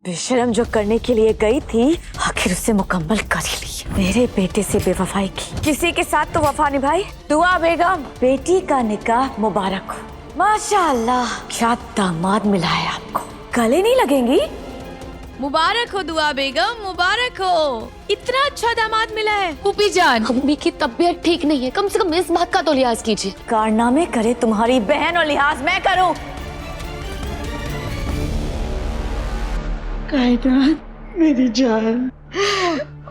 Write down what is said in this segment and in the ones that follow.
बेशरम जो करने के लिए गई थी आखिर उसे मुकम्मल कर ही ली। मेरे बेटे से बेवफाई की, किसी के साथ तो वफा निभाई। दुआ बेगम, बेटी का निकाह मुबारक हो। माशाअल्लाह, क्या दामाद मिला है आपको। गले नहीं लगेंगी? मुबारक हो दुआ बेगम, मुबारक हो। इतना अच्छा दामाद मिला है। फूफी जान, अम्मी की तबीयत ठीक नहीं है, कम से कम इस बात का तो लिहाज कीजिए। कारनामे करे तुम्हारी बहन और लिहाज मैं करूं। कायनात मेरी जान,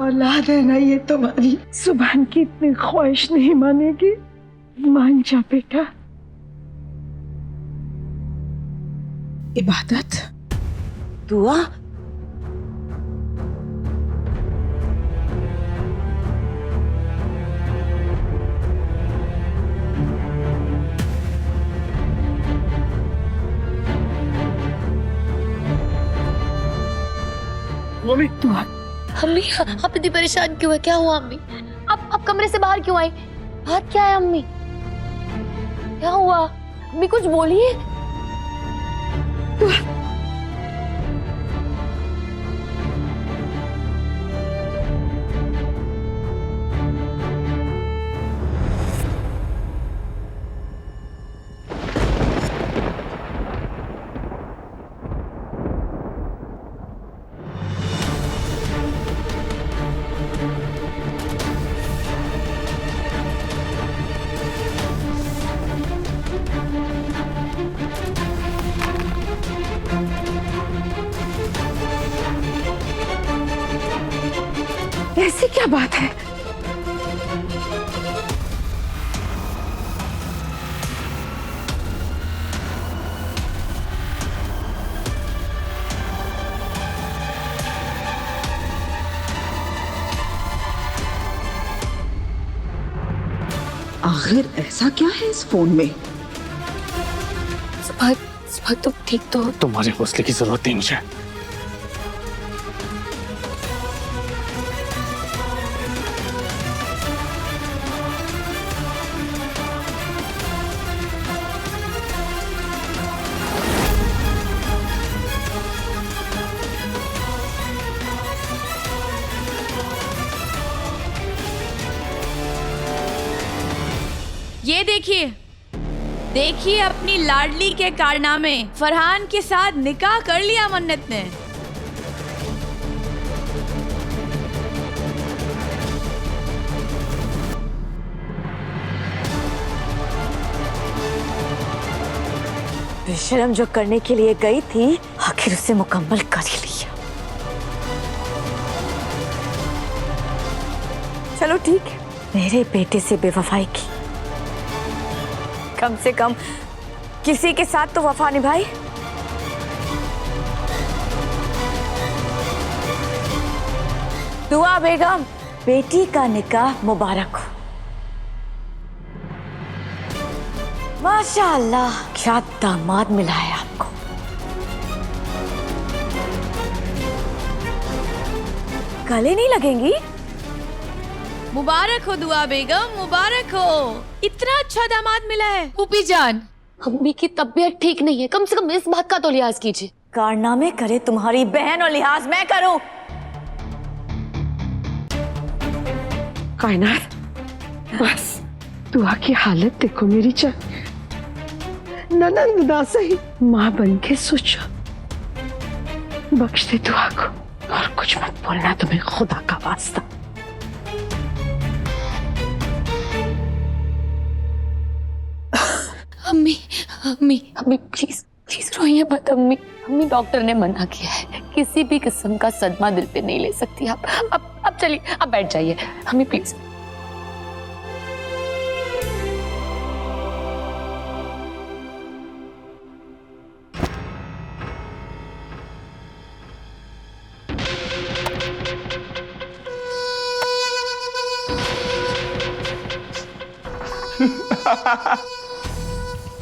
औलाद है ना ये तुम्हारी, सुभान की इतनी ख्वाहिश नहीं मानेगी। मान जा बेटा। इबादत, दुआ, मम्मी दुआ। अम्मी, आप इतनी परेशान क्यों है? क्या हुआ अम्मी? आप कमरे से बाहर क्यों आई? बात क्या है अम्मी? क्या हुआ अम्मी? कुछ बोलिए। ऐसी क्या बात है? आखिर ऐसा क्या है इस फोन में? सुबह तुम ठीक तो हो? तुम्हारे हौसले की जरूरत नहीं मुझे। ये देखिए, देखिए अपनी लाडली के कारनामे। फरहान के साथ निकाह कर लिया मन्नत ने। बेशरम जो करने के लिए गई थी आखिर उसे मुकम्मल कर ही लिया। चलो ठीक है, मेरे बेटे से बेवफाई की, कम से कम किसी के साथ तो वफा निभाई। दुआ बेगम, बेटी का निकाह मुबारक हो। माशाअल्लाह, क्या दामाद मिला है आपको। गले नहीं लगेंगी? मुबारक हो दुआ बेगम, मुबारक हो। इतना अच्छा दामाद मिला है। फूफी जान, अम्मी की तबीयत ठीक नहीं है, कम से कम इस बात का तो लिहाज कीजिए। कारनामे करे तुम्हारी बहन और लिहाज मैं करूं। कायनात, बस दुआ की हालत देखो मेरी जान। ननंद ना सही, माँ बन के सोचो। बख्श दे दुआ को, और कुछ मत बोलना तुम्हें, खुदा का वास्ता। अम्मी अम्मी अम्मी प्लीज प्लीज रोइए मत अम्मी। अम्मी, डॉक्टर ने मना किया है, किसी भी किस्म का सदमा दिल पे नहीं ले सकती आप। अब चलिए, अब बैठ जाइए अम्मी प्लीज।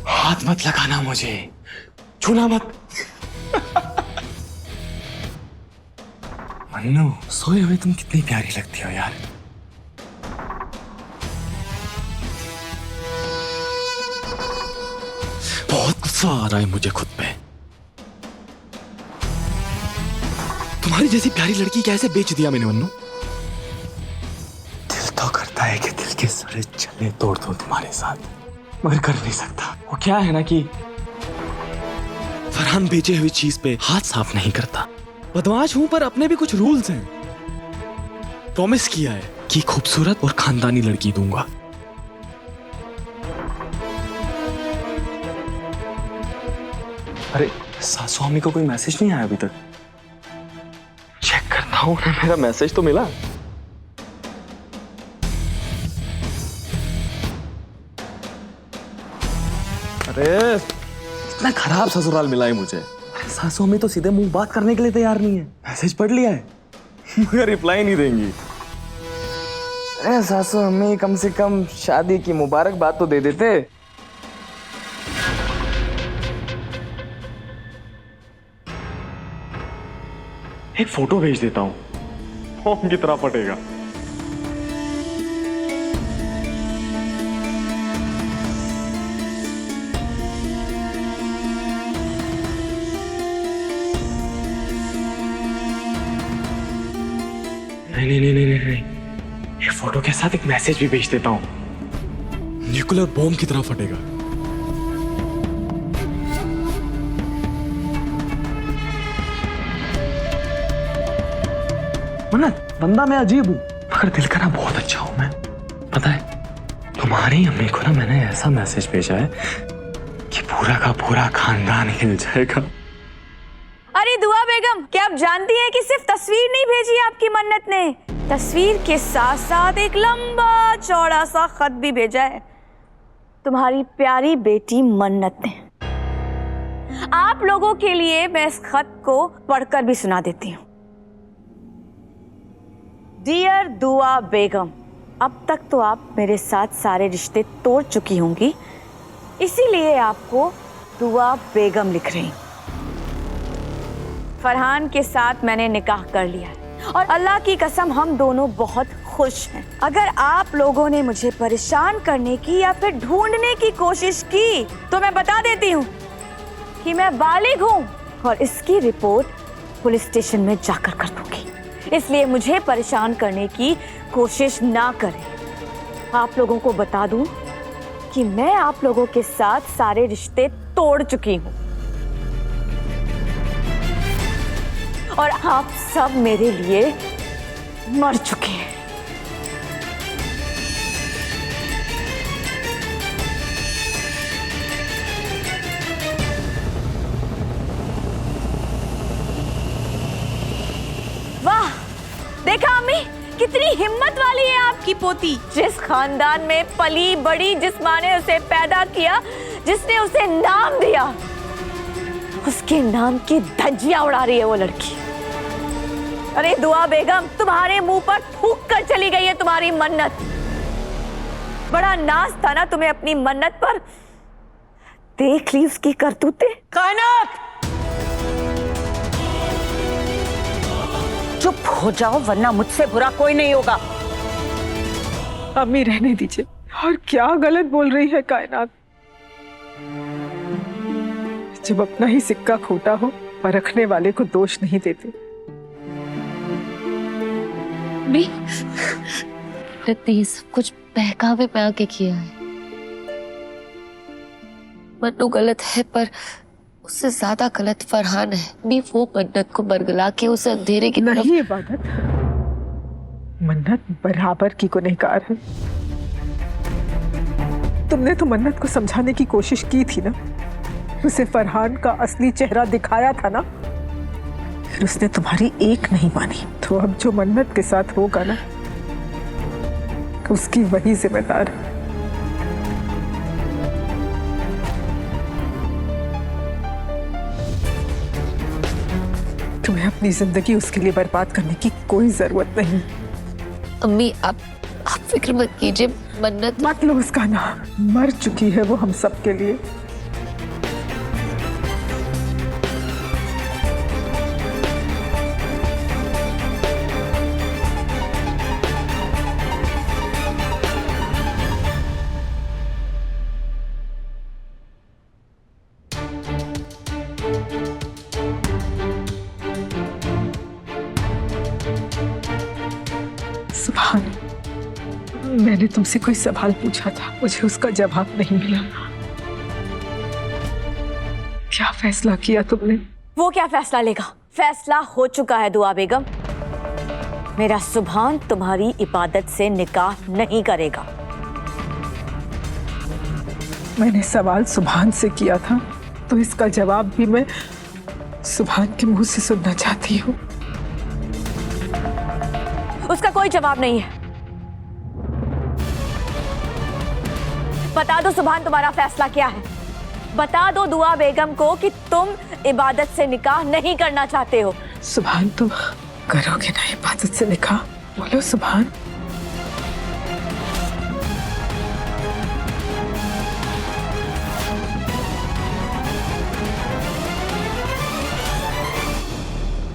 हाथ मत लगाना मुझे, छूना मत। मन्नू, सोए हुए तुम कितनी प्यारी लगती हो यार। बहुत गुस्सा आ रहा है मुझे खुद पे। तुम्हारी जैसी प्यारी लड़की कैसे बेच दिया मैंने मन्नू? दिल तो करता है कि दिल के सारे छल्ले तोड़ दो तुम्हारे साथ, मगर कर नहीं सकता। वो क्या है ना कि फरहान बेचे हुई चीज पे हाथ साफ नहीं करता। बदमाश हूं पर अपने भी कुछ रूल्स हैं। प्रॉमिस किया है कि खूबसूरत और खानदानी लड़की दूंगा। अरे सासू अम्मी को कोई मैसेज नहीं आया अभी तक? चेक करता हूं ना, मेरा मैसेज तो मिला। अरे इतना खराब ससुराल मिला है मुझे। अरे सासू अम्मी तो सीधे मुंह बात करने के लिए तैयार नहीं है। मैसेज पढ़ लिया है मगर रिप्लाई नहीं देंगी। अरे सासू अम्मी कम से कम शादी की मुबारकबाद तो दे देते। एक फोटो भेज देता हूं, फॉर्म की तरह फटेगा। नहीं, एक फोटो के साथ एक मैसेज भी भेज देता हूं, न्यूक्लियर बॉम्ब की तरह फटेगा। मन्नत, बंदा मैं अजीब हूं मगर दिल का ना बहुत अच्छा हूं मैं। पता है तुम्हारी अम्मी को ना मैंने ऐसा मैसेज भेजा है कि पूरा का पूरा खानदान हिल जाएगा। अरे दुआ बेगम, क्या आप जानती हैं कि सिर्फ तस्वीर नहीं भेजी आपकी मन्नत ने, तस्वीर के साथ साथ एक लंबा चौड़ा सा खत भी भेजा है तुम्हारी प्यारी बेटी मन्नत ने। आप लोगों के लिए मैं इस खत को पढ़कर भी सुना देती हूँ। डियर दुआ बेगम, अब तक तो आप मेरे साथ सारे रिश्ते तोड़ चुकी होंगी, इसीलिए आपको दुआ बेगम लिख रही हूँ। फरहान के साथ मैंने निकाह कर लिया है और अल्लाह की कसम हम दोनों बहुत खुश हैं। अगर आप लोगों ने मुझे परेशान करने की या फिर ढूंढने की कोशिश की तो मैं बता देती हूँ कि मैं बालिग हूँ और इसकी रिपोर्ट पुलिस स्टेशन में जाकर कर दूंगी। इसलिए मुझे परेशान करने की कोशिश ना करें। आप लोगों को बता दूं कि मैं आप लोगों के साथ सारे रिश्ते तोड़ चुकी हूँ और आप सब मेरे लिए मर चुके हैं। वाह, देखा अम्मी, कितनी हिम्मत वाली है आपकी पोती। जिस खानदान में पली बड़ी, जिस माँ ने उसे पैदा किया, जिसने उसे नाम दिया, उसके नाम की धज्जियां उड़ा रही है वो लड़की। अरे दुआ बेगम, तुम्हारे मुंह पर थूक कर चली गई है तुम्हारी मन्नत। बड़ा नाज था ना तुम्हें अपनी मन्नत पर, देख ली उसकी करतूतें। कायनात, चुप हो जाओ वरना मुझसे बुरा कोई नहीं होगा। अम्मी रहने दीजिए। और क्या गलत बोल रही है कायनात। जब अपना ही सिक्का खोटा हो परखने वाले को दोष नहीं देते। ये सब कुछ बहकावे में आके किया है। मन्नू गलत है पर उससे ज्यादा गलत फरहान है। भी वो मन्नत को बरगला के उसे अंधेरे की तरफ। नहीं इबादत, मन्नत बराबर की गुनहगार है। तुमने तो मन्नत को समझाने की कोशिश की थी ना, उसे फरहान का असली चेहरा दिखाया था ना, फिर उसने तुम्हारी एक नहीं मानी। तो अब जो मन्नत के साथ होगा ना, उसकी वही जिम्मेदार है। तुम्हें अपनी जिंदगी उसके लिए बर्बाद करने की कोई जरूरत नहीं। अम्मी आप फिक्र मत कीजिए। मन्नत मत लो उसका नाम, मर चुकी है वो हम सब के लिए। सुभान, मैंने तुमसे कोई सवाल पूछा था, मुझे उसका जवाब नहीं मिला। क्या फैसला किया तुमने? वो क्या फैसला लेगा? फैसला हो चुका है दुआ बेगम। मेरा सुभान तुम्हारी इबादत से निकाह नहीं करेगा। मैंने सवाल सुभान से किया था, तो इसका जवाब भी मैं सुभान के मुंह से सुनना चाहती हूँ। उसका कोई जवाब नहीं है। बता दो सुभान, तुम्हारा फैसला क्या है? बता दो दुआ बेगम को कि तुम इबादत से निकाह नहीं करना चाहते हो। सुभान, तुम करोगे ना इबादत से निकाह? बोलो सुभान।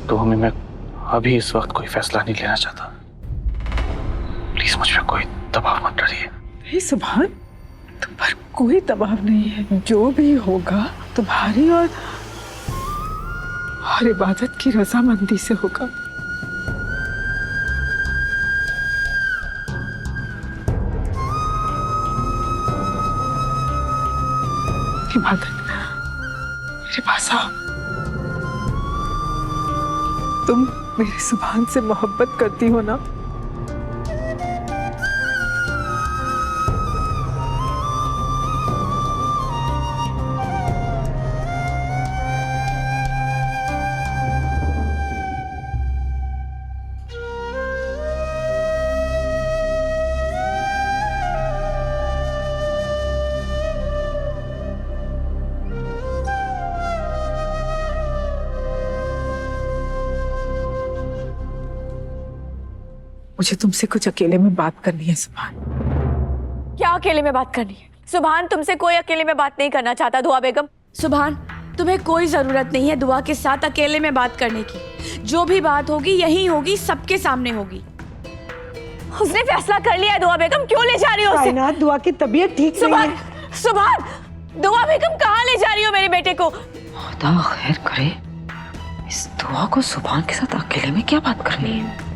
तो मम्मी, मैं अभी इस वक्त कोई फैसला नहीं लेना चाहता। प्लीज मुझ पर कोई दबाव मत डालिए। नहीं सुभान, तुम पर कोई दबाव नहीं है। जो भी होगा तुम्हारी और इबादत की रजामंदी से होगा। इबादत, मेरे पास आओ। तुम मेरे सुभान से मोहब्बत करती हो ना? मुझे तुमसे कुछ अकेले में बात करनी है सुभान। क्या अकेले में बात करनी है? सुभान तुमसे कोई अकेले में बात नहीं करना चाहता दुआ बेगम। सुभान, तुम्हें कोई जरूरत नहीं है दुआ के साथ अकेले में बात करने की। जो भी बात होगी यही होगी, सबके सामने होगी। उसने फैसला कर लिया है दुआ बेगम, क्यों ले जा रही हो उसे? कायनात, दुआ की तबीयत ठीक नहीं सुभान, है। सुभान, दुआ बेगम कहाँ ले जा रही हो मेरे बेटे को? खुदा खैर करे, इस दुआ को सुभान के साथ अकेले में क्या बात करनी है?